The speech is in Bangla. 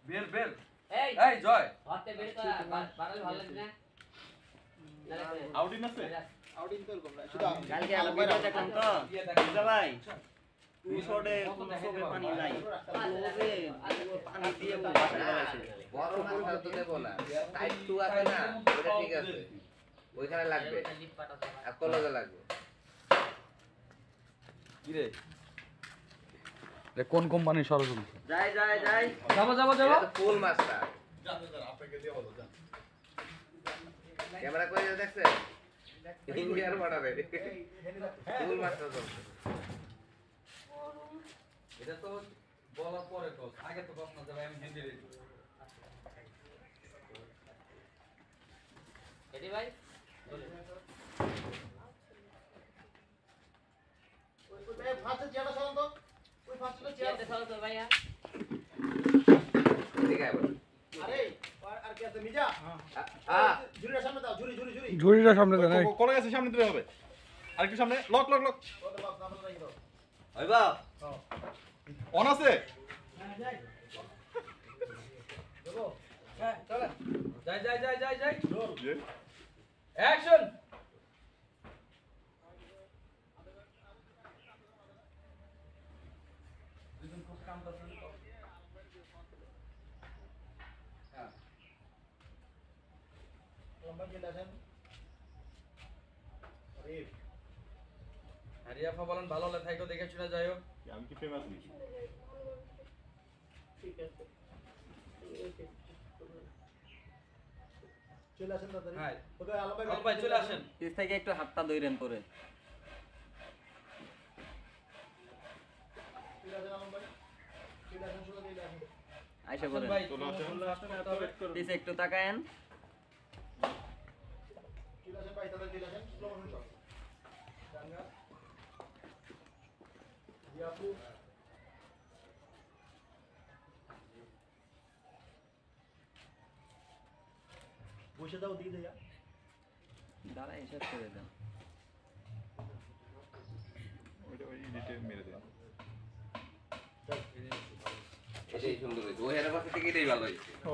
বের বের এই জয় আউটিং আছে আউটিং তো এরকম না শুধু কালকে আলো ভিডিও দেখলাম তো বুঝা ভাই উসোডে কোসোবে পানি নাই ওরে পানি দিয়ে বাসা লাগাইছে বড় মাছ তো দেব না টাইপ 2 আছে না ওটা ঠিক আছে ওইখানে লাগবে আর কলজে লাগবে কি রে রে কোন কোম্পানির ষড়যন্ত্র যাই যাই যাই যাবো ফুল মাছটা আপনাকে দিয়ে বলো যা ক্যামেরা করে দেখছেন ইন্ডিয়ার বর্ডারে ফুল মাছটা তো এটা তো বলার পরে কস আগে তো কস না যাবে আমি হিন্দি রে এদি ভাই ওই ফাঁসে চেয়ারটা সরান তো ওই ফাঁসটা চেয়ারতে চলো তো ভাইয়া ঠিক আছে আরে আর কি আছে মিজা হ্যাঁ ঝুড়ির সামনে দাও ঝুড়ি ঝুড়ি ঝুড়ি ঝুড়িটা সামনে দেন এই কোলা গেছে সামনে দিতে হবে আরেকটু সামনে লক লক লক ওটা বাস নাম রাখি দাও ওই বাপ অন আছে দেবো হ্যাঁ চলো যাই যাই যাই যাই যাই যে অ্যাকশন দুজন খুব কাম করছেন তো হ্যাঁ লম্বা কে লাছেন আরে হারিয়াফা বলেন ভালো হলে থাইকো দেখে শুনে যাইও আমি কি ফেমাস নি ঠিক আছে চলে আসেন তাড়াতাড়ি হ্যাঁ ওকে আলম আলম ভাই চলে আসেন পিছ থেকে একটু হাতটা ধইরেন পরে চলে আসেন আলম ভাই চলে আসেন চলে আসেন আইসা আসেন পড়েন ভাই চলো আসেন। চলে আসতে হবে পিছে একটু তাকায়েন চলে আসেন ভাই তাড়াতাড়ি চলে আসেন স্লো মোশন শট ডাঙ্গা ইয়াপু বসে দাও দিয়ে দেয়া দাঁড়া এসব করে দেন ওইটা ওই এডিটে মেরে দেন এটাই সুন্দর হয়েছে ওই হেরা পাশে থেকে এটাই ভালো হয়েছে ও